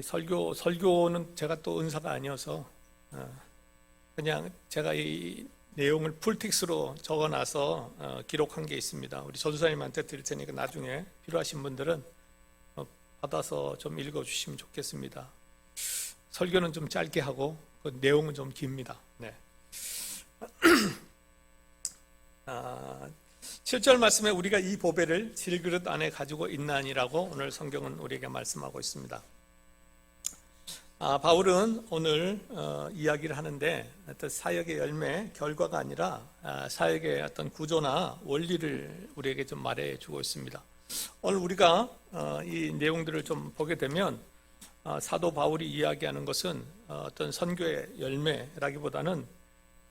설교는 제가 또 은사가 아니어서 그냥 제가 이 내용을 풀텍스로 적어놔서 기록한 게 있습니다. 우리 전도사님한테 드릴 테니까 나중에 필요하신 분들은 받아서 좀 읽어주시면 좋겠습니다. 설교는 좀 짧게 하고 그 내용은 좀 깁니다. 네. 7절 말씀에 우리가 이 보배를 질그릇 안에 가지고 있나니라고 오늘 성경은 우리에게 말씀하고 있습니다. 바울은 오늘 이야기를 하는데 어떤 사역의 열매, 결과가 아니라 사역의 어떤 구조나 원리를 우리에게 좀 말해주고 있습니다. 오늘 우리가 이 내용들을 좀 보게 되면 사도 바울이 이야기하는 것은 어떤 선교의 열매라기보다는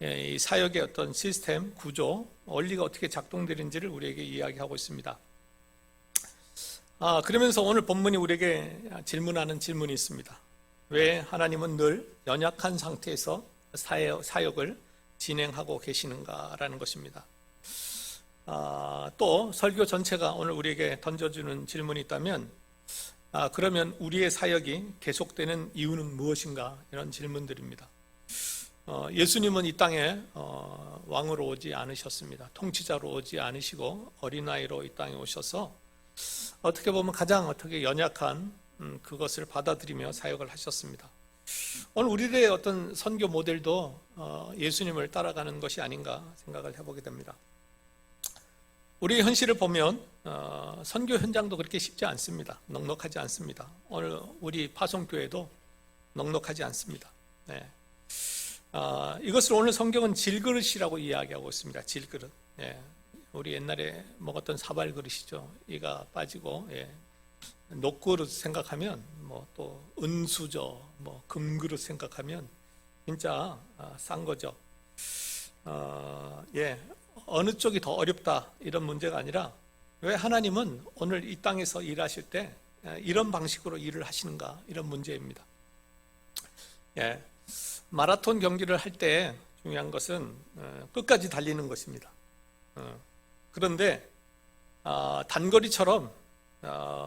이 사역의 어떤 시스템, 구조, 원리가 어떻게 작동되는지를 우리에게 이야기하고 있습니다. 그러면서 오늘 본문이 우리에게 질문하는 질문이 있습니다. 왜 하나님은 늘 연약한 상태에서 사역을 진행하고 계시는가라는 것입니다. 또 설교 전체가 오늘 우리에게 던져주는 질문이 있다면 그러면 우리의 사역이 계속되는 이유는 무엇인가, 이런 질문들입니다. 예수님은 이 땅에 왕으로 오지 않으셨습니다. 통치자로 오지 않으시고 어린아이로 이 땅에 오셔서 어떻게 보면 가장 연약한 그것을 받아들이며 사역을 하셨습니다. 오늘 우리들의 어떤 선교 모델도 예수님을 따라가는 것이 아닌가 생각을 해보게 됩니다. 우리 현실을 보면 선교 현장도 그렇게 쉽지 않습니다. 넉넉하지 않습니다. 오늘 우리 파송교회도 넉넉하지 않습니다. 네. 이것을 오늘 성경은 질그릇이라고 이야기하고 있습니다. 질그릇. 예. 우리 옛날에 먹었던 사발그릇이죠. 이가 빠지고, 예. 녹그릇 생각하면 또 은수저, 금그릇 생각하면 진짜 싼 거죠. 예. 어느 쪽이 더 어렵다, 이런 문제가 아니라 왜 하나님은 오늘 이 땅에서 일하실 때 이런 방식으로 일을 하시는가, 이런 문제입니다. 예. 마라톤 경기를 할 때 중요한 것은 끝까지 달리는 것입니다. 그런데 단거리처럼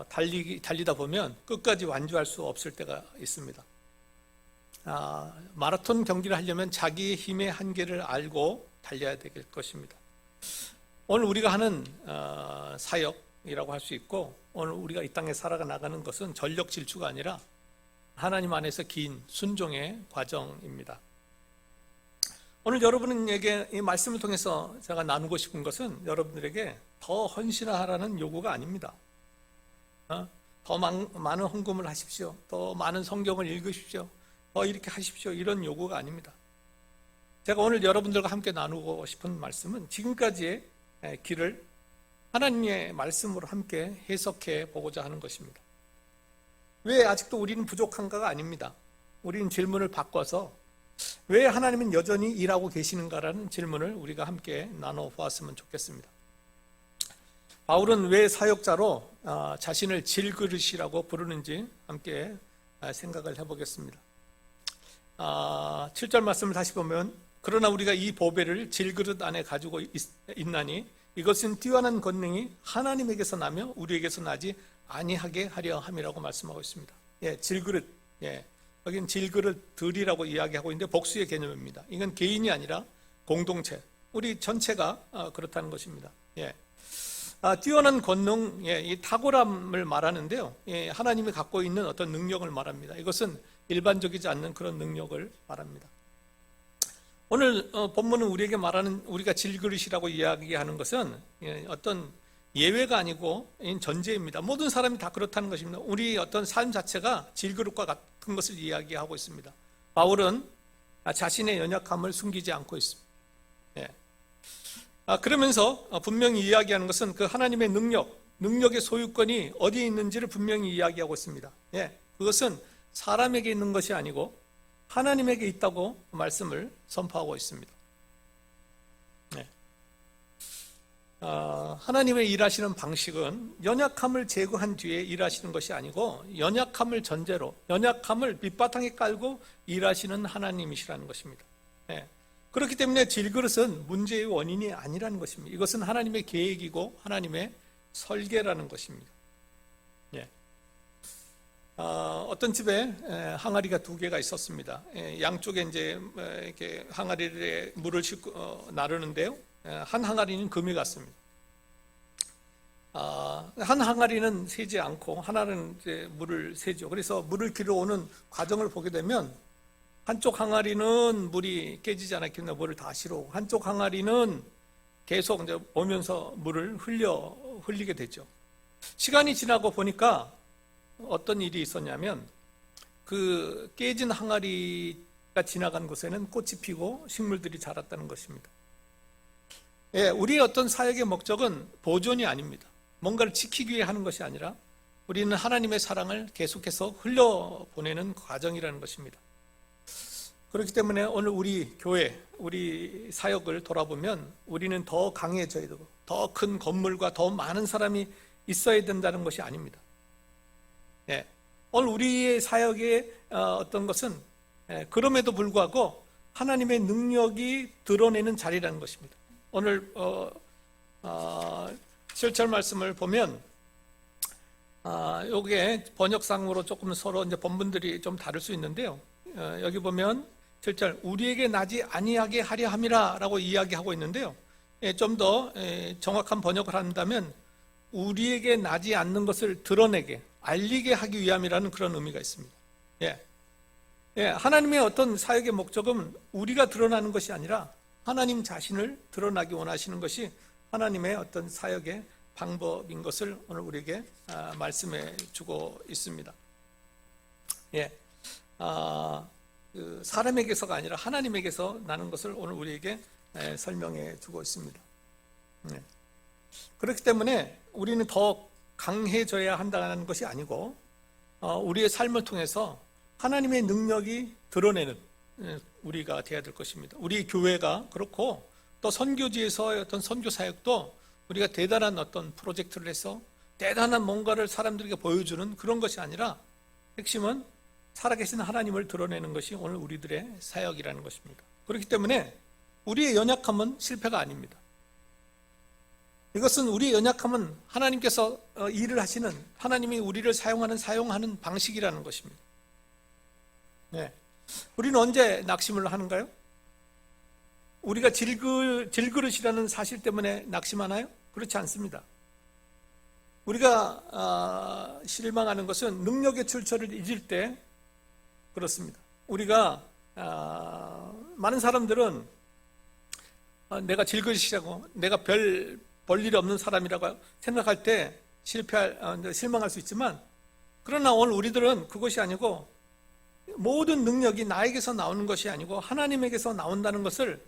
달리다 보면 끝까지 완주할 수 없을 때가 있습니다. 마라톤 경기를 하려면 자기의 힘의 한계를 알고 달려야 될 것입니다. 오늘 우리가 하는 사역이라고 할 수 있고, 오늘 우리가 이 땅에 살아가 나가는 것은 전력 질주가 아니라 하나님 안에서 긴 순종의 과정입니다. 오늘 여러분에게 이 말씀을 통해서 제가 나누고 싶은 것은 여러분들에게 더 헌신하라는 요구가 아닙니다. 더 많은 헌금을 하십시오. 더 많은 성경을 읽으십시오. 더 이렇게 하십시오. 이런 요구가 아닙니다. 제가 오늘 여러분들과 함께 나누고 싶은 말씀은 지금까지의 길을 하나님의 말씀으로 함께 해석해 보고자 하는 것입니다. 왜 아직도 우리는 부족한가가 아닙니다. 우리는 질문을 바꿔서 왜 하나님은 여전히 일하고 계시는가라는 질문을 우리가 함께 나눠보았으면 좋겠습니다. 바울은 왜 사역자로 자신을 질그릇이라고 부르는지 함께 생각을 해보겠습니다. 7절 말씀을 다시 보면, 그러나 우리가 이 보배를 질그릇 안에 가지고 있나니 이것은 뛰어난 권능이 하나님에게서 나며 우리에게서 나지 아니하게 하려 함이라고 말씀하고 있습니다. 예, 질그릇. 예, 여기는 질그릇들이라고 이야기하고 있는데 복수의 개념입니다. 이건 개인이 아니라 공동체, 우리 전체가 그렇다는 것입니다. 예. 뛰어난 권능, 예, 이 탁월함을 말하는데요. 예, 하나님이 갖고 있는 어떤 능력을 말합니다. 이것은 일반적이지 않는 그런 능력을 말합니다. 오늘 본문은 우리에게 말하는, 우리가 질그릇이라고 이야기하는 것은 어떤 예외가 아니고 전제입니다. 모든 사람이 다 그렇다는 것입니다. 우리 어떤 삶 자체가 질그릇과 같은 것을 이야기하고 있습니다. 바울은 자신의 연약함을 숨기지 않고 있습니다. 예. 그러면서 분명히 이야기하는 것은 그 하나님의 능력의 소유권이 어디에 있는지를 분명히 이야기하고 있습니다. 예. 그것은 사람에게 있는 것이 아니고 하나님에게 있다고 말씀을 선포하고 있습니다. 네. 하나님의 일하시는 방식은 연약함을 제거한 뒤에 일하시는 것이 아니고 연약함을 전제로, 연약함을 밑바탕에 깔고 일하시는 하나님이시라는 것입니다. 네. 그렇기 때문에 질그릇은 문제의 원인이 아니라는 것입니다. 이것은 하나님의 계획이고 하나님의 설계라는 것입니다. 네. 어떤 집에 항아리가 두 개가 있었습니다. 양쪽에 이제 이렇게 항아리에 물을 싣고 나르는데요. 한 항아리는 금이 갔습니다. 한 항아리는 새지 않고 하나는 이제 물을 새죠. 그래서 물을 길어오는 과정을 보게 되면 한쪽 항아리는 물이 깨지지 않았기 때문에 물을 다 실어오고 한쪽 항아리는 계속 이제 오면서 물을 흘리게 되죠. 시간이 지나고 보니까 어떤 일이 있었냐면 그 깨진 항아리가 지나간 곳에는 꽃이 피고 식물들이 자랐다는 것입니다. 예, 우리의 어떤 사역의 목적은 보존이 아닙니다. 뭔가를 지키기 위해 하는 것이 아니라 우리는 하나님의 사랑을 계속해서 흘려보내는 과정이라는 것입니다. 그렇기 때문에 오늘 우리 교회, 우리 사역을 돌아보면 우리는 더 강해져야 되고 더 큰 건물과 더 많은 사람이 있어야 된다는 것이 아닙니다. 예, 오늘 우리의 사역의 어떤 것은 그럼에도 불구하고 하나님의 능력이 드러내는 자리라는 것입니다. 오늘 7절 말씀을 보면 요게 번역상으로 조금 서로 이제 본문들이 좀 다를 수 있는데요. 여기 보면 7절 우리에게 나지 아니하게 하려 함이라라고 이야기하고 있는데요. 좀 더 정확한 번역을 한다면 우리에게 나지 않는 것을 드러내게 알리게 하기 위함이라는 그런 의미가 있습니다. 하나님의 어떤 사역의 목적은 우리가 드러나는 것이 아니라 하나님 자신을 드러나기 원하시는 것이 하나님의 어떤 사역의 방법인 것을 오늘 우리에게 말씀해 주고 있습니다. 그 사람에게서가 아니라 하나님에게서 나는 것을 오늘 우리에게 설명해 주고 있습니다. 그렇기 때문에 우리는 더 강해져야 한다는 것이 아니고 우리의 삶을 통해서 하나님의 능력이 드러내는 우리가 되어야 될 것입니다. 우리 교회가 그렇고 또 선교지에서의 어떤 선교 사역도 우리가 대단한 어떤 프로젝트를 해서 대단한 뭔가를 사람들에게 보여주는 그런 것이 아니라 핵심은 살아계신 하나님을 드러내는 것이 오늘 우리들의 사역이라는 것입니다. 그렇기 때문에 우리의 연약함은 실패가 아닙니다. 이것은 우리의 연약함은 하나님께서 일을 하시는 하나님이 우리를 사용하는 방식이라는 것입니다. 우리는 언제 낙심을 하는가요? 우리가 질그릇이라는 사실 때문에 낙심하나요? 그렇지 않습니다. 우리가 실망하는 것은 능력의 출처를 잊을 때 그렇습니다. 우리가 많은 사람들은 내가 질그릇이라고 내가 별 볼 일이 없는 사람이라고 생각할 때 실망할 수 있지만 그러나 오늘 우리들은 그것이 아니고 모든 능력이 나에게서 나오는 것이 아니고 하나님에게서 나온다는 것을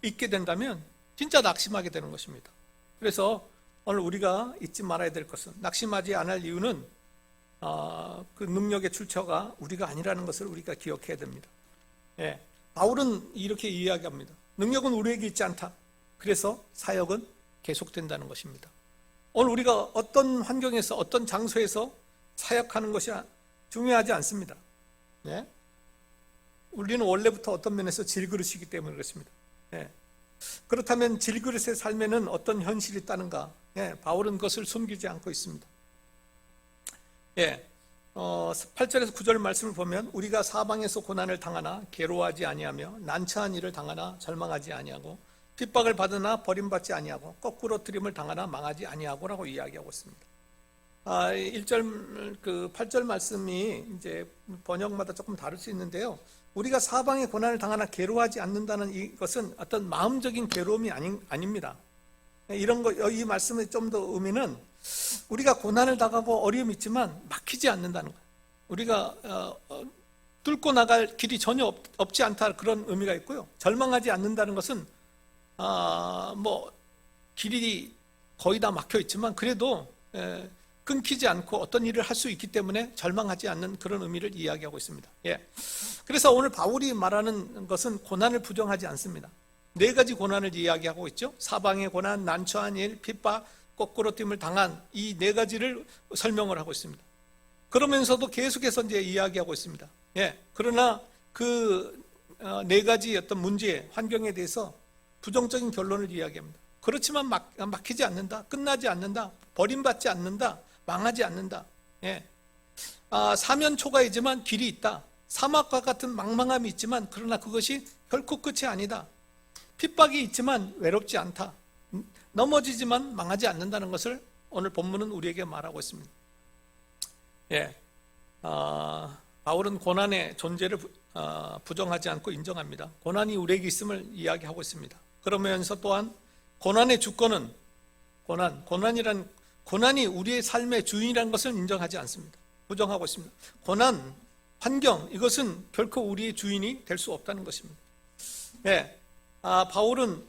잊게 된다면 진짜 낙심하게 되는 것입니다. 그래서 오늘 우리가 잊지 말아야 될 것은 낙심하지 않을 이유는 그 능력의 출처가 우리가 아니라는 것을 우리가 기억해야 됩니다. 바울은 이렇게 이야기합니다. 능력은 우리에게 있지 않다. 그래서 사역은 계속된다는 것입니다. 오늘 우리가 어떤 환경에서 어떤 장소에서 사역하는 것이 중요하지 않습니다. 우리는 원래부터 어떤 면에서 질그릇이기 때문에 그렇습니다. 그렇다면 질그릇의 삶에는 어떤 현실이 있다는가? 바울은 그것을 숨기지 않고 있습니다. 8절에서 9절 말씀을 보면 우리가 사방에서 고난을 당하나 괴로워하지 아니하며 난처한 일을 당하나 절망하지 아니하고 핍박을 받으나 버림받지 아니하고 거꾸로 트림을 당하나 망하지 아니하고라고 이야기하고 있습니다. 1절 그 8절 말씀이 이제 번역마다 조금 다를 수 있는데요. 우리가 사방에 고난을 당하나 괴로워하지 않는다는 이것은 어떤 마음적인 괴로움이 아닙니다. 이런 거 이 말씀의 좀 더 의미는 우리가 고난을 당하고 어려움이 있지만 막히지 않는다는 거예요. 우리가 뚫고 나갈 길이 전혀 없지 않다 그런 의미가 있고요. 절망하지 않는다는 것은 길이 거의 다 막혀 있지만 그래도 끊기지 않고 어떤 일을 할 수 있기 때문에 절망하지 않는 그런 의미를 이야기하고 있습니다. 그래서 오늘 바울이 말하는 것은 고난을 부정하지 않습니다. 4가지 고난을 이야기하고 있죠. 사방의 고난, 난처한 일, 핍박, 거꾸로 됨을 당한 이 4가지를 설명을 하고 있습니다. 그러면서도 계속해서 이제 이야기하고 있습니다. 그러나 그 4가지 어떤 문제, 환경에 대해서 부정적인 결론을 이야기합니다. 그렇지만 막히지 않는다, 끝나지 않는다, 버림받지 않는다, 망하지 않는다. 사면초가이지만 길이 있다. 사막과 같은 망망함이 있지만 그러나 그것이 결코 끝이 아니다. 핍박이 있지만 외롭지 않다. 넘어지지만 망하지 않는다는 것을 오늘 본문은 우리에게 말하고 있습니다. 예, 바울은 고난의 존재를 부정하지 않고 인정합니다. 고난이 우리에게 있음을 이야기하고 있습니다. 그러면서 또한 고난의 주권은 고난이 우리의 삶의 주인이라는 것을 인정하지 않습니다. 부정하고 있습니다. 고난, 환경, 이것은 결코 우리의 주인이 될 수 없다는 것입니다. 예, 바울은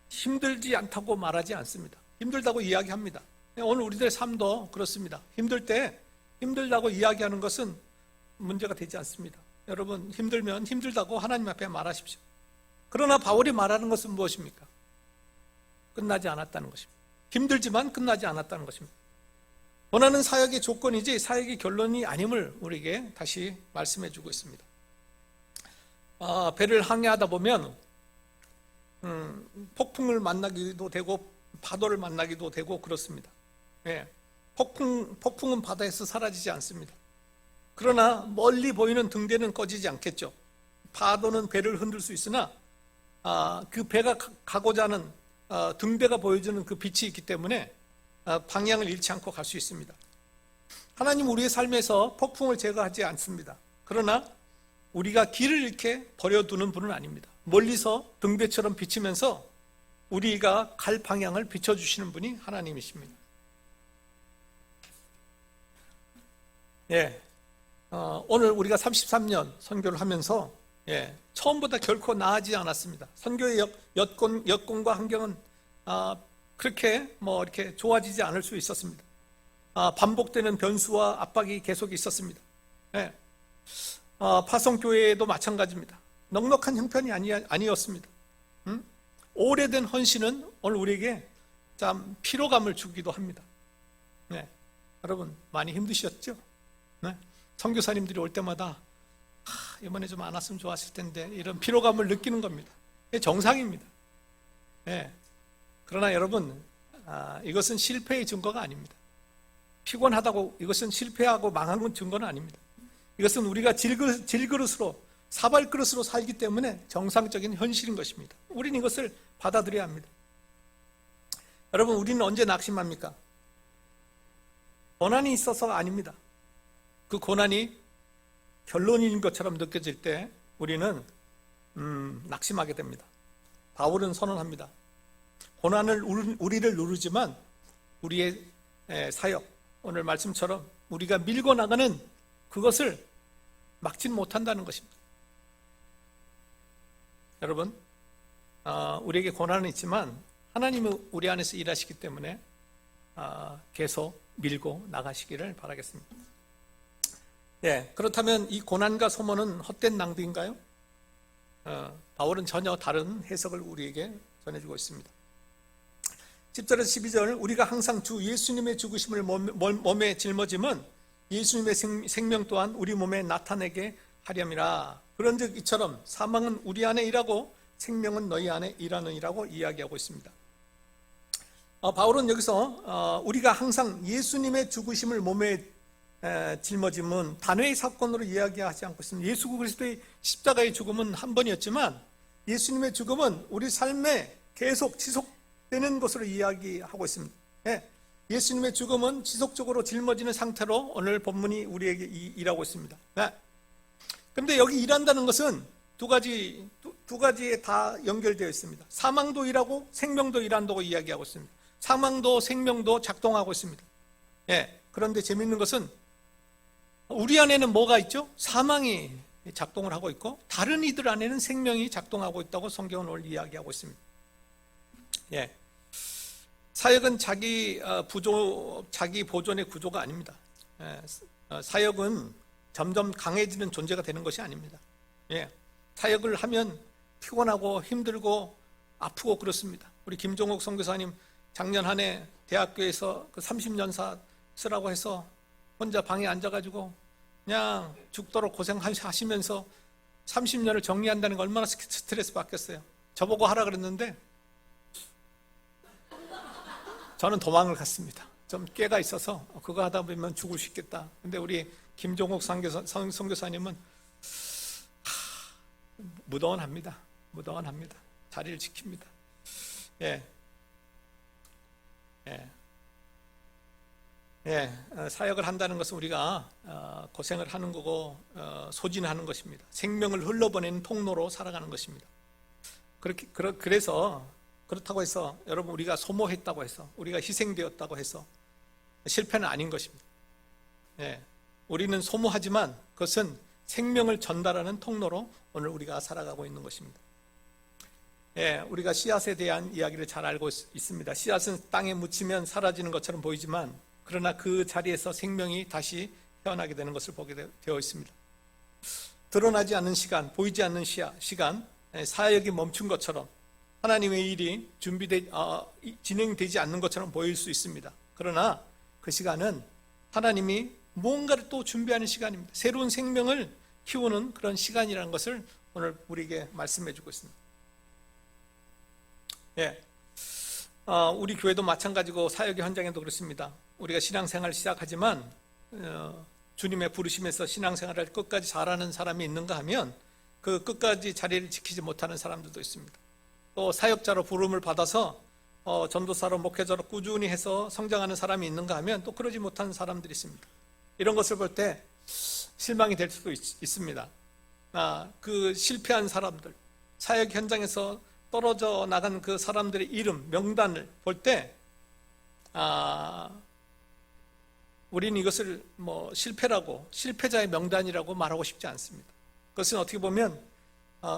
힘들지 않다고 말하지 않습니다. 힘들다고 이야기합니다. 오늘 우리들의 삶도 그렇습니다. 힘들 때 힘들다고 이야기하는 것은 문제가 되지 않습니다. 여러분, 힘들면 힘들다고 하나님 앞에 말하십시오. 그러나 바울이 말하는 것은 무엇입니까? 끝나지 않았다는 것입니다. 힘들지만 끝나지 않았다는 것입니다. 원하는 사역의 조건이지 사역의 결론이 아님을 우리에게 다시 말씀해 주고 있습니다. 배를 항해하다 보면 폭풍을 만나기도 되고 파도를 만나기도 되고 그렇습니다. 예, 폭풍은 바다에서 사라지지 않습니다. 그러나 멀리 보이는 등대는 꺼지지 않겠죠. 파도는 배를 흔들 수 있으나 그 배가 가고자 하는 등대가 보여주는 그 빛이 있기 때문에 방향을 잃지 않고 갈 수 있습니다. 하나님 우리의 삶에서 폭풍을 제거하지 않습니다. 그러나 우리가 길을 잃게 버려두는 분은 아닙니다. 멀리서 등대처럼 비치면서 우리가 갈 방향을 비춰주시는 분이 하나님이십니다. 예, 오늘 우리가 33년 선교를 하면서 처음보다 결코 나아지지 않았습니다. 선교의 여건과 환경은 그렇게 이렇게 좋아지지 않을 수 있었습니다. 반복되는 변수와 압박이 계속 있었습니다. 파송교회도 마찬가지입니다. 넉넉한 형편이 아니었습니다. 오래된 헌신은 오늘 우리에게 참 피로감을 주기도 합니다. 여러분 많이 힘드셨죠? 선교사님들이 올 때마다 이번에 좀 안 왔으면 좋았을 텐데 이런 피로감을 느끼는 겁니다. 정상입니다. 그러나 여러분 이것은 실패의 증거가 아닙니다. 피곤하다고 이것은 실패하고 망한 증거는 아닙니다. 이것은 우리가 질그릇으로 사발그릇으로 살기 때문에 정상적인 현실인 것입니다. 우리는 이것을 받아들여야 합니다. 여러분 우리는 언제 낙심합니까? 고난이 있어서가 아닙니다. 그 고난이 결론인 것처럼 느껴질 때 우리는 낙심하게 됩니다. 바울은 선언합니다. 고난을 우리를 누르지만 우리의 사역, 오늘 말씀처럼 우리가 밀고 나가는 그것을 막지는 못한다는 것입니다. 여러분, 우리에게 고난은 있지만 하나님은 우리 안에서 일하시기 때문에 계속 밀고 나가시기를 바라겠습니다. 그렇다면 이 고난과 소모는 헛된 낭비인가요? 바울은 전혀 다른 해석을 우리에게 전해주고 있습니다. 10절에서 12절, 우리가 항상 주 예수님의 죽으심을 몸에 짊어짐은 예수님의 생명 또한 우리 몸에 나타내게 하렴이라. 그런즉 이처럼 사망은 우리 안에 일하고 생명은 너희 안에 일하느니라고 이야기하고 있습니다. 바울은 여기서 우리가 항상 예수님의 죽으심을 몸에 짊어짐은 단회의 사건으로 이야기하지 않고 있습니다. 예수 그리스도의 십자가의 죽음은 한 번이었지만 예수님의 죽음은 우리 삶에 계속 지속되는 것으로 이야기하고 있습니다. 예수님의 죽음은 지속적으로 짊어지는 상태로 오늘 본문이 우리에게 일하고 있습니다. 그런데 여기 일한다는 것은 두 가지에 다 연결되어 있습니다. 사망도 일하고 생명도 일한다고 이야기하고 있습니다. 사망도 생명도 작동하고 있습니다. 그런데 재미있는 것은 우리 안에는 뭐가 있죠? 사망이 작동을 하고 있고 다른 이들 안에는 생명이 작동하고 있다고 성경은 오늘 이야기하고 있습니다. 사역은 자기 보존의 구조가 아닙니다. 사역은 점점 강해지는 존재가 되는 것이 아닙니다. 사역을 하면 피곤하고 힘들고 아프고 그렇습니다. 우리 김종옥 선교사님 작년 한 해 대학교에서 그 30년사 쓰라고 해서 혼자 방에 앉아가지고 그냥 죽도록 고생하시면서 30년을 정리한다는 거 얼마나 스트레스 받겠어요. 저보고 하라 그랬는데 저는 도망을 갔습니다. 좀 꾀가 있어서 그거 하다 보면 죽을 수 있겠다. 근데 우리 김종옥 선교사님은 무던합니다. 무던합니다. 자리를 지킵니다. 예. 예. 예, 사역을 한다는 것은 우리가 고생을 하는 거고 소진하는 것입니다. 생명을 흘러보내는 통로로 살아가는 것입니다. 그래서 그렇다고 해서 여러분 우리가 소모했다고 해서 우리가 희생되었다고 해서 실패는 아닌 것입니다. 예, 우리는 소모하지만 그것은 생명을 전달하는 통로로 오늘 우리가 살아가고 있는 것입니다. 예, 우리가 씨앗에 대한 이야기를 잘 알고 있습니다. 씨앗은 땅에 묻히면 사라지는 것처럼 보이지만 그러나 그 자리에서 생명이 다시 태어나게 되는 것을 보게 되어 있습니다. 드러나지 않는 시간, 보이지 않는 시간, 사역이 멈춘 것처럼 하나님의 일이 진행되지 않는 것처럼 보일 수 있습니다. 그러나 그 시간은 하나님이 무언가를 또 준비하는 시간입니다. 새로운 생명을 키우는 그런 시간이라는 것을 오늘 우리에게 말씀해 주고 있습니다. 예. 우리 교회도 마찬가지고 사역의 현장에도 그렇습니다. 우리가 신앙생활을 시작하지만 주님의 부르심에서 신앙생활을 끝까지 잘하는 사람이 있는가 하면 그 끝까지 자리를 지키지 못하는 사람들도 있습니다. 또 사역자로 부름을 받아서 전도사로 목회자로 꾸준히 해서 성장하는 사람이 있는가 하면 또 그러지 못하는 사람들이 있습니다. 이런 것을 볼 때 실망이 될 수도 있습니다. 그 실패한 사람들, 사역 현장에서 떨어져 나간 그 사람들의 이름, 명단을 볼 때 우리는 이것을 실패라고, 실패자의 명단이라고 말하고 싶지 않습니다. 그것은 어떻게 보면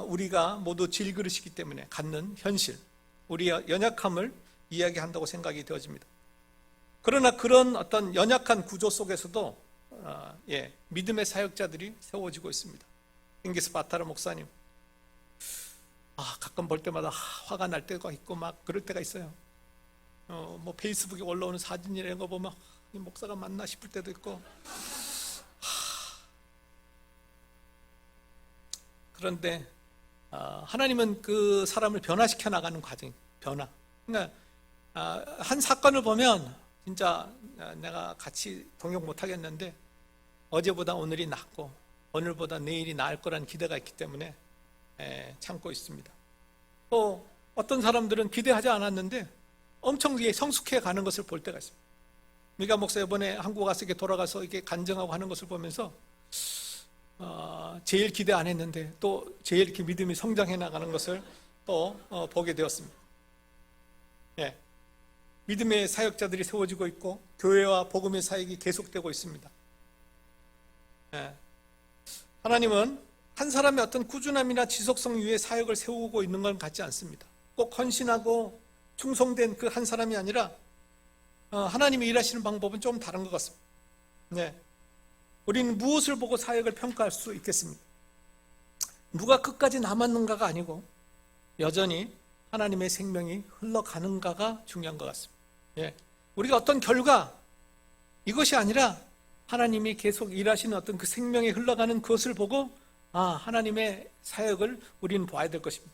우리가 모두 질그릇이기 때문에 갖는 현실, 우리의 연약함을 이야기한다고 생각이 되어집니다. 그러나 그런 어떤 연약한 구조 속에서도 믿음의 사역자들이 세워지고 있습니다. 킹기스 바타르 목사님, 가끔 볼 때마다 화가 날 때가 있고 막 그럴 때가 있어요. 페이스북에 올라오는 사진 이런 거 보면 이 목사가 맞나 싶을 때도 있고. 그런데 하나님은 그 사람을 변화시켜 나가는 과정, 변화. 그러니까 한 사건을 보면 진짜 내가 같이 동역 못 하겠는데 어제보다 오늘이 낫고 오늘보다 내일이 나을 거라는 기대가 있기 때문에 참고 있습니다. 또 어떤 사람들은 기대하지 않았는데 엄청 성숙해 가는 것을 볼 때가 있습니다. 미가 목사 이번에 한국 와서 이렇게 돌아가서 이렇게 간증하고 하는 것을 보면서 제일 기대 안 했는데 또 제일 이렇게 믿음이 성장해 나가는 것을 또 보게 되었습니다. 예, 믿음의 사역자들이 세워지고 있고 교회와 복음의 사역이 계속되고 있습니다. 예, 하나님은 한 사람의 어떤 꾸준함이나 지속성 위에 사역을 세우고 있는 건 같지 않습니다. 꼭 헌신하고 충성된 그 한 사람이 아니라 하나님이 일하시는 방법은 좀 다른 것 같습니다. 네. 우리는 무엇을 보고 사역을 평가할 수 있겠습니까? 누가 끝까지 남았는가가 아니고 여전히 하나님의 생명이 흘러가는가가 중요한 것 같습니다. 예. 우리가 어떤 결과, 이것이 아니라 하나님이 계속 일하시는 어떤 그 생명이 흘러가는 그것을 보고 하나님의 사역을 우리는 봐야 될 것입니다.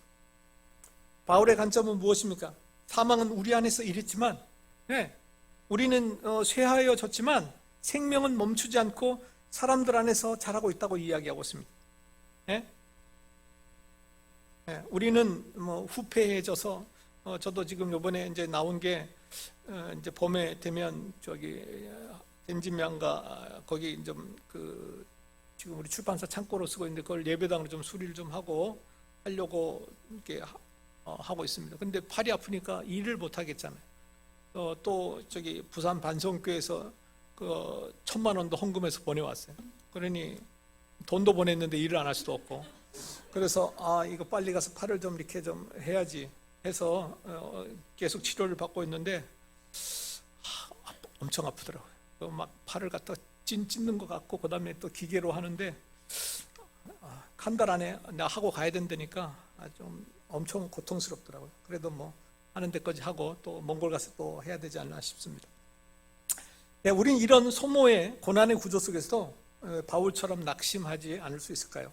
바울의 관점은 무엇입니까? 사망은 우리 안에서 일했지만 우리는 쇠하여졌지만 생명은 멈추지 않고 사람들 안에서 자라고 있다고 이야기하고 있습니다. 우리는 후패해져서 저도 지금 이번에 이제 나온 게 이제 봄에 되면 덴진명가 거기 좀 지금 우리 출판사 창고로 쓰고 있는데 그걸 예배당으로 좀 수리를 좀 하려고 이렇게 하고 있습니다. 근데 팔이 아프니까 일을 못 하겠잖아요. 또 부산 반성교회에서 1,000만 원도 헌금해서 보내왔어요. 그러니 돈도 보냈는데 일을 안 할 수도 없고, 그래서 이거 빨리 가서 팔을 좀 이렇게 좀 해야지 해서 계속 치료를 받고 있는데 엄청 아프더라고요. 막 팔을 갖다 찢는 것 같고 그 다음에 또 기계로 하는데 한 달 안에 내가 하고 가야 된다니까 좀 엄청 고통스럽더라고요. 그래도 하는 데까지 하고 또 몽골 가서 또 해야 되지 않나 싶습니다. 우린 이런 소모의 고난의 구조 속에서 바울처럼 낙심하지 않을 수 있을까요?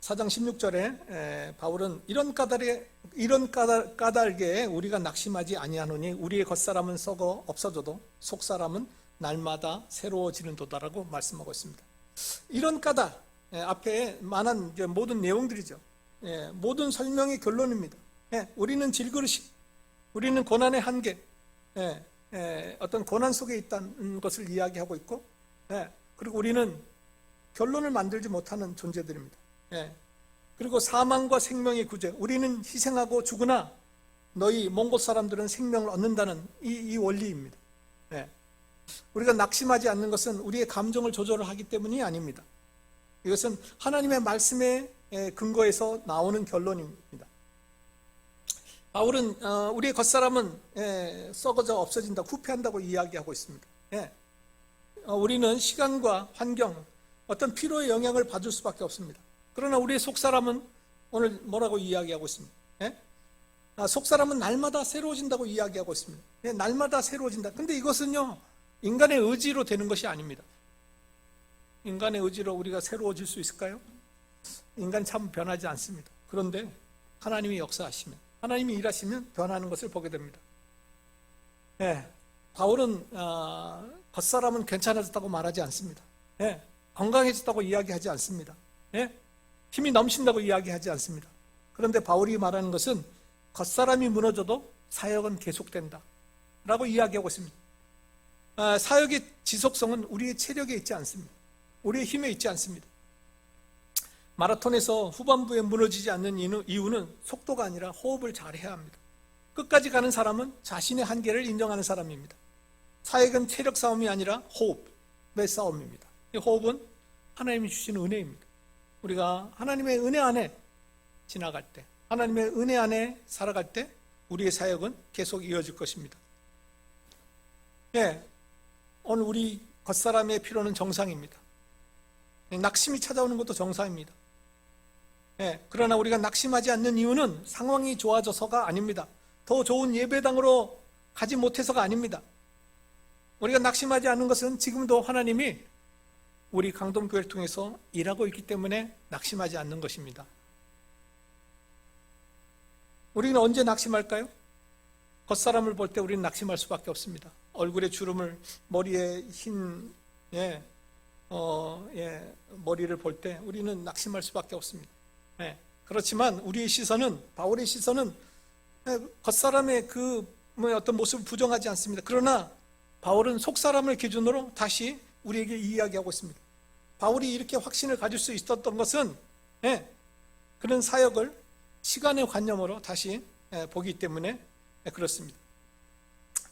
4장 16절에 바울은 이런 까닭에 우리가 낙심하지 아니하노니 우리의 겉사람은 썩어 없어져도 속사람은 날마다 새로워지는도다라고 말씀하고 있습니다. 이런 까닭, 앞에 많은 모든 내용들이죠. 모든 설명의 결론입니다. 우리는 질그릇이, 우리는 고난의 한계, 어떤 고난 속에 있다는 것을 이야기하고 있고, 그리고 우리는 결론을 만들지 못하는 존재들입니다. 그리고 사망과 생명의 구제, 우리는 희생하고 죽으나 너희 몽골 사람들은 생명을 얻는다는 이 원리입니다. 우리가 낙심하지 않는 것은 우리의 감정을 조절을 하기 때문이 아닙니다. 이것은 하나님의 말씀에 근거해서 나오는 결론입니다. 바울은 우리의 겉사람은 썩어져 없어진다, 후패한다고 이야기하고 있습니다. 우리는 시간과 환경, 어떤 피로의 영향을 받을 수밖에 없습니다. 그러나 우리의 속사람은 오늘 뭐라고 이야기하고 있습니다. 속사람은 날마다 새로워진다고 이야기하고 있습니다. 날마다 새로워진다. 근데 이것은요, 인간의 의지로 되는 것이 아닙니다. 인간의 의지로 우리가 새로워질 수 있을까요? 인간 참 변하지 않습니다. 그런데 하나님이 역사하시면, 하나님이 일하시면 변하는 것을 보게 됩니다. 바울은 겉사람은 괜찮아졌다고 말하지 않습니다. 건강해졌다고 이야기하지 않습니다. 힘이 넘친다고 이야기하지 않습니다. 그런데 바울이 말하는 것은 겉사람이 무너져도 사역은 계속된다 라고 이야기하고 있습니다. 사역의 지속성은 우리의 체력에 있지 않습니다. 우리의 힘에 있지 않습니다. 마라톤에서 후반부에 무너지지 않는 이유는 속도가 아니라 호흡을 잘해야 합니다. 끝까지 가는 사람은 자신의 한계를 인정하는 사람입니다. 사역은 체력 싸움이 아니라 호흡의 싸움입니다. 이 호흡은 하나님이 주시는 은혜입니다. 우리가 하나님의 은혜 안에 지나갈 때, 하나님의 은혜 안에 살아갈 때 우리의 사역은 계속 이어질 것입니다. 오늘 우리 겉사람의 필요는 정상입니다. 낙심이 찾아오는 것도 정상입니다. 그러나 우리가 낙심하지 않는 이유는 상황이 좋아져서가 아닙니다. 더 좋은 예배당으로 가지 못해서가 아닙니다. 우리가 낙심하지 않는 것은 지금도 하나님이 우리 강동교회를 통해서 일하고 있기 때문에 낙심하지 않는 것입니다. 우리는 언제 낙심할까요? 겉사람을 볼 때 우리는 낙심할 수밖에 없습니다. 얼굴에 주름을, 머리에 흰 머리를 볼 때 우리는 낙심할 수밖에 없습니다. 그렇지만 우리의 시선은, 바울의 시선은 겉사람의 어떤 모습을 부정하지 않습니다. 그러나 바울은 속사람을 기준으로 다시 우리에게 이야기하고 있습니다. 바울이 이렇게 확신을 가질 수 있었던 것은 그런 사역을 시간의 관념으로 다시 보기 때문에 그렇습니다.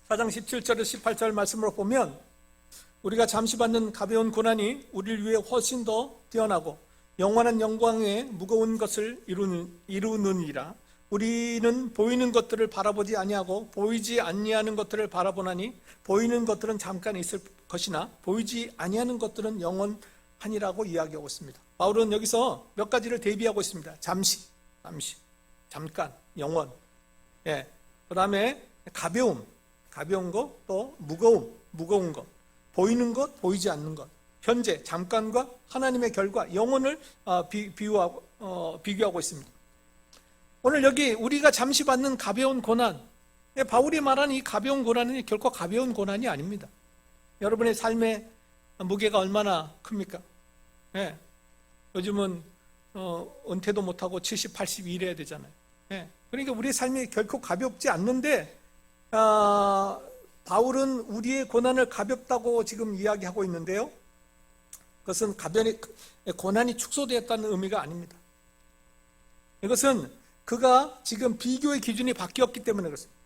4장 17절에서 18절 말씀으로 보면 우리가 잠시 받는 가벼운 고난이 우리를 위해 훨씬 더 뛰어나고 영원한 영광의 무거운 것을 이루느니라. 우리는 보이는 것들을 바라보지 아니하고 보이지 아니하는 것들을 바라보나니 보이는 것들은 잠깐 있을 것이나 보이지 아니하는 것들은 영원하니라고 이야기하고 있습니다. 바울은 여기서 몇 가지를 대비하고 있습니다. 잠시, 잠깐, 영원. 그 다음에 가벼운 것, 또 무거운 것, 보이는 것, 보이지 않는 것, 현재, 잠깐과 하나님의 결과, 영혼을 비교하고 있습니다. 오늘 여기 우리가 잠시 받는 가벼운 고난, 바울이 말하는 이 가벼운 고난은 결코 가벼운 고난이 아닙니다. 여러분의 삶의 무게가 얼마나 큽니까? 요즘은 은퇴도 못하고 70, 80 일해야 되잖아요. 그러니까 우리의 삶이 결코 가볍지 않는데 바울은 우리의 고난을 가볍다고 지금 이야기하고 있는데요, 그것은 고난이 축소되었다는 의미가 아닙니다. 이것은 그가 지금 비교의 기준이 바뀌었기 때문에 그렇습니다.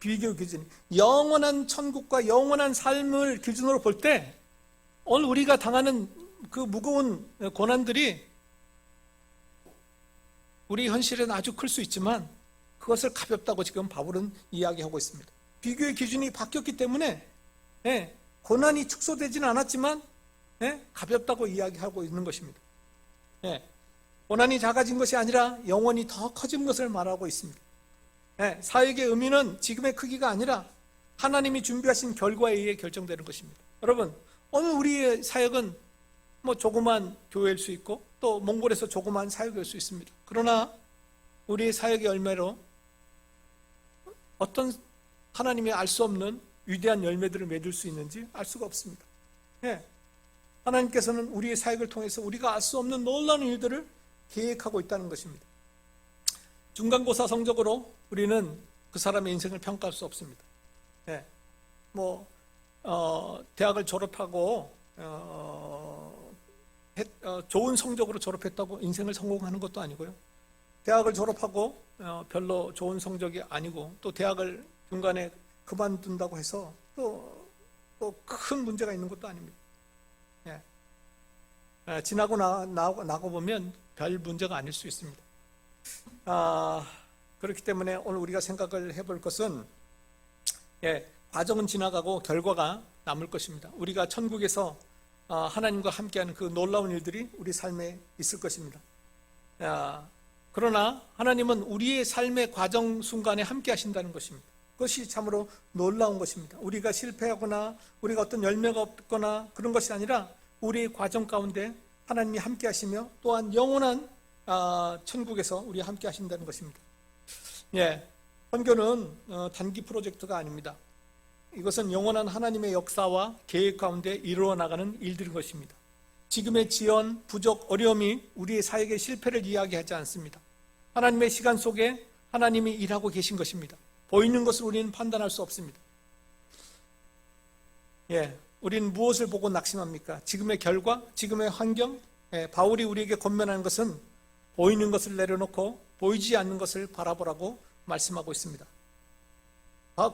비교의 기준이 영원한 천국과 영원한 삶을 기준으로 볼 때 오늘 우리가 당하는 그 무거운 고난들이 우리 현실에는 아주 클 수 있지만 그것을 가볍다고 지금 바울은 이야기하고 있습니다. 비교의 기준이 바뀌었기 때문에 고난이 축소되지는 않았지만 가볍다고 이야기하고 있는 것입니다. 고난이 작아진 것이 아니라 영원히 더 커진 것을 말하고 있습니다. 사역의 의미는 지금의 크기가 아니라 하나님이 준비하신 결과에 의해 결정되는 것입니다. 여러분, 오늘 우리의 사역은 조그만 교회일 수 있고 또 몽골에서 조그마한 사역일 수 있습니다. 그러나 우리의 사역의 열매로 어떤 하나님이 알 수 없는 위대한 열매들을 맺을 수 있는지 알 수가 없습니다. 예. 하나님께서는 우리의 사역을 통해서 우리가 알 수 없는 놀라운 일들을 계획하고 있다는 것입니다. 중간고사 성적으로 우리는 그 사람의 인생을 평가할 수 없습니다. 예. 대학을 졸업하고 좋은 성적으로 졸업했다고 인생을 성공하는 것도 아니고요. 대학을 졸업하고 별로 좋은 성적이 아니고 또 대학을 중간에 그만둔다고 해서 또 큰 문제가 있는 것도 아닙니다. 예. 지나고 나고 보면 별 문제가 아닐 수 있습니다. 그렇기 때문에 오늘 우리가 생각을 해볼 것은 과정은 지나가고 결과가 남을 것입니다. 우리가 천국에서 하나님과 함께하는 그 놀라운 일들이 우리 삶에 있을 것입니다. 그러나 하나님은 우리의 삶의 과정 순간에 함께 하신다는 것입니다. 그것이 참으로 놀라운 것입니다. 우리가 실패하거나 우리가 어떤 열매가 없거나 그런 것이 아니라 우리의 과정 가운데 하나님이 함께 하시며 또한 영원한 천국에서 우리와 함께 하신다는 것입니다. 선교는 단기 프로젝트가 아닙니다. 이것은 영원한 하나님의 역사와 계획 가운데 이루어 나가는 일들인 것입니다. 지금의 지연, 부족, 어려움이 우리의 사역의 실패를 이야기하지 않습니다. 하나님의 시간 속에 하나님이 일하고 계신 것입니다. 보이는 것을 우리는 판단할 수 없습니다. 우리는 무엇을 보고 낙심합니까? 지금의 결과, 지금의 환경? 바울이 우리에게 권면하는 것은 보이는 것을 내려놓고 보이지 않는 것을 바라보라고 말씀하고 있습니다.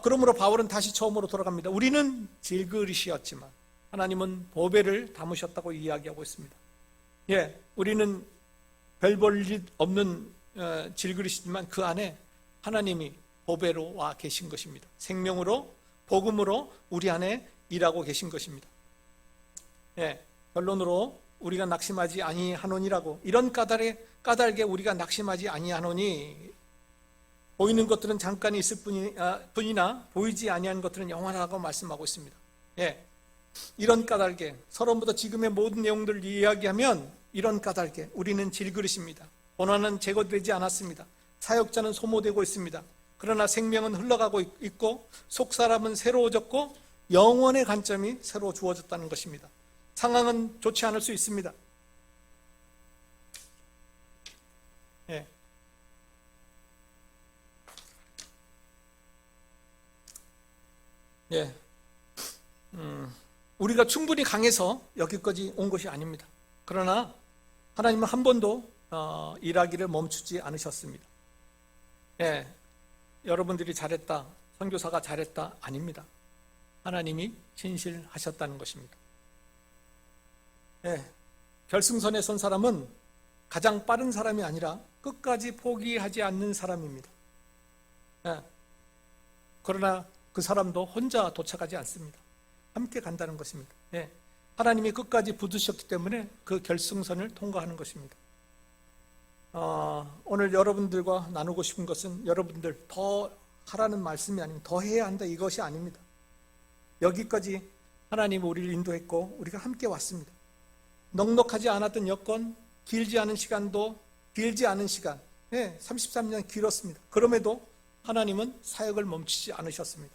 그러므로 바울은 다시 처음으로 돌아갑니다. 우리는 질그릇이었지만 하나님은 보배를 담으셨다고 이야기하고 있습니다. 우리는 별 볼 일 없는 질그릇이지만 그 안에 하나님이 보배로 와 계신 것입니다. 생명으로 복음으로 우리 안에 일하고 계신 것입니다. 결론으로 우리가 낙심하지 아니하노니라고, 이런 까닭에 우리가 낙심하지 아니하노니, 보이는 것들은 잠깐 있을 뿐이나 보이지 아니한 것들은 영원하다고 말씀하고 있습니다. 이런 까닭에 서론부터 지금의 모든 내용들을 이야기하면 이런 까닭에 우리는 질그릇입니다. 고난은 제거되지 않았습니다. 사역자는 소모되고 있습니다. 그러나 생명은 흘러가고 있고 속사람은 새로워졌고 영원의 관점이 새로 주어졌다는 것입니다. 상황은 좋지 않을 수 있습니다. 우리가 충분히 강해서 여기까지 온 것이 아닙니다. 그러나 하나님은 한 번도 일하기를 멈추지 않으셨습니다. 여러분들이 잘했다, 선교사가 잘했다, 아닙니다. 하나님이 신실하셨다는 것입니다. 결승선에 선 사람은 가장 빠른 사람이 아니라 끝까지 포기하지 않는 사람입니다. 그러나 그 사람도 혼자 도착하지 않습니다. 함께 간다는 것입니다. 하나님이 끝까지 붙으셨기 때문에 그 결승선을 통과하는 것입니다. 오늘 여러분들과 나누고 싶은 것은 여러분들 더 하라는 말씀이 아닙니다. 더 해야 한다, 이것이 아닙니다. 여기까지 하나님이 우리를 인도했고 우리가 함께 왔습니다. 넉넉하지 않았던 여건, 길지 않은 시간도 길지 않은 시간, 33년 길었습니다. 그럼에도 하나님은 사역을 멈추지 않으셨습니다.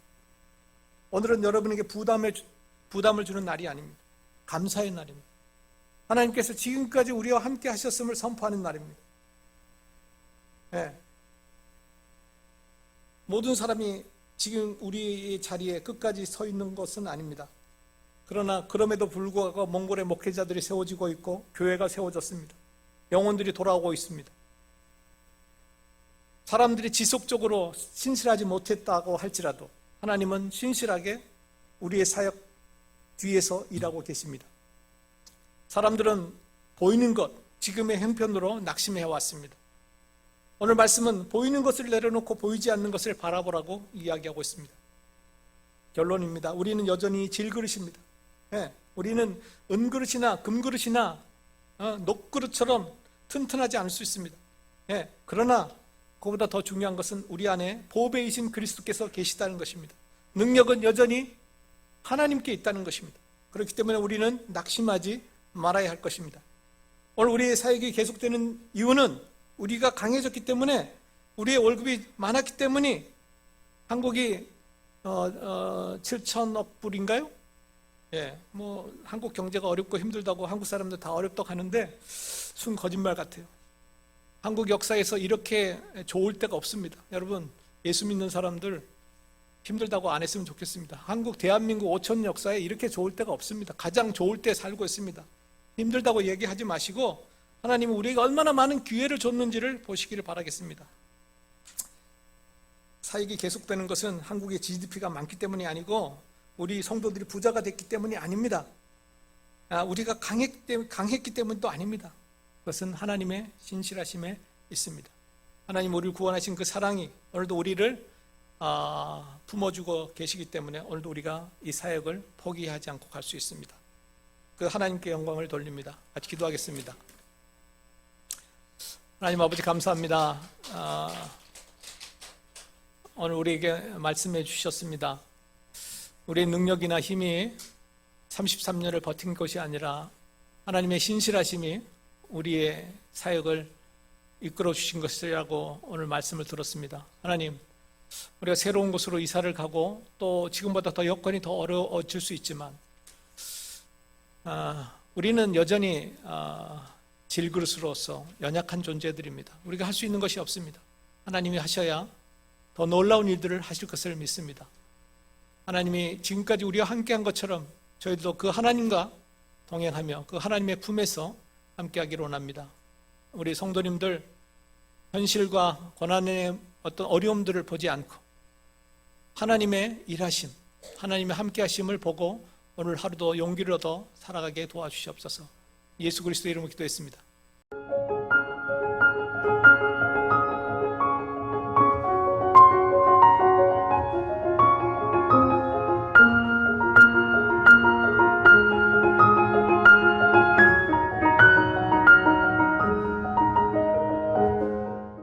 오늘은 여러분에게 부담을 주는 날이 아닙니다. 감사의 날입니다. 하나님께서 지금까지 우리와 함께 하셨음을 선포하는 날입니다. 모든 사람이 지금 우리의 자리에 끝까지 서 있는 것은 아닙니다. 그러나 그럼에도 불구하고 몽골의 목회자들이 세워지고 있고 교회가 세워졌습니다. 영혼들이 돌아오고 있습니다. 사람들이 지속적으로 신실하지 못했다고 할지라도 하나님은 신실하게 우리의 사역 뒤에서 일하고 계십니다. 사람들은 보이는 것, 지금의 형편으로 낙심해 왔습니다. 오늘 말씀은 보이는 것을 내려놓고 보이지 않는 것을 바라보라고 이야기하고 있습니다. 결론입니다. 우리는 여전히 질그릇입니다. 우리는 은그릇이나 금그릇이나 녹그릇처럼 튼튼하지 않을 수 있습니다. 그러나 그보다 더 중요한 것은 우리 안에 보배이신 그리스도께서 계시다는 것입니다. 능력은 여전히 하나님께 있다는 것입니다. 그렇기 때문에 우리는 낙심하지 말아야 할 것입니다. 오늘 우리의 사역이 계속되는 이유는 우리가 강해졌기 때문에, 우리의 월급이 많았기 때문이. 한국이 7천억 불인가요? 예, 뭐 한국 경제가 어렵고 힘들다고 한국 사람들 다 어렵다고 하는데 순 거짓말 같아요. 한국 역사에서 이렇게 좋을 때가 없습니다. 여러분, 예수 믿는 사람들 힘들다고 안 했으면 좋겠습니다. 한국 대한민국 5천 역사에 이렇게 좋을 때가 없습니다. 가장 좋을 때 살고 있습니다. 힘들다고 얘기하지 마시고 하나님은 우리에게 얼마나 많은 기회를 줬는지를 보시기를 바라겠습니다. 사역이 계속되는 것은 한국의 GDP가 많기 때문이 아니고 우리 성도들이 부자가 됐기 때문이 아닙니다. 우리가 강했기 때문도 아닙니다. 그것은 하나님의 신실하심에 있습니다. 하나님 우리를 구원하신 그 사랑이 오늘도 우리를 품어주고 계시기 때문에 오늘도 우리가 이 사역을 포기하지 않고 갈 수 있습니다. 그 하나님께 영광을 돌립니다. 같이 기도하겠습니다. 하나님 아버지 감사합니다. 오늘 우리에게 말씀해 주셨습니다. 우리의 능력이나 힘이 33년을 버틴 것이 아니라 하나님의 신실하심이 우리의 사역을 이끌어 주신 것이라고 오늘 말씀을 들었습니다. 하나님, 우리가 새로운 곳으로 이사를 가고 또 지금보다 더 여건이 더 어려워질 수 있지만 우리는 여전히 질그릇으로서 연약한 존재들입니다. 우리가 할 수 있는 것이 없습니다. 하나님이 하셔야 더 놀라운 일들을 하실 것을 믿습니다. 하나님이 지금까지 우리와 함께한 것처럼 저희도 그 하나님과 동행하며 그 하나님의 품에서 함께하기를 원합니다. 우리 성도님들 현실과 고난의 어떤 어려움들을 보지 않고 하나님의 일하심, 하나님의 함께하심을 보고 오늘 하루도 용기를 얻어 살아가게 도와주시옵소서. 예수 그리스도의 이름으로 기도했습니다.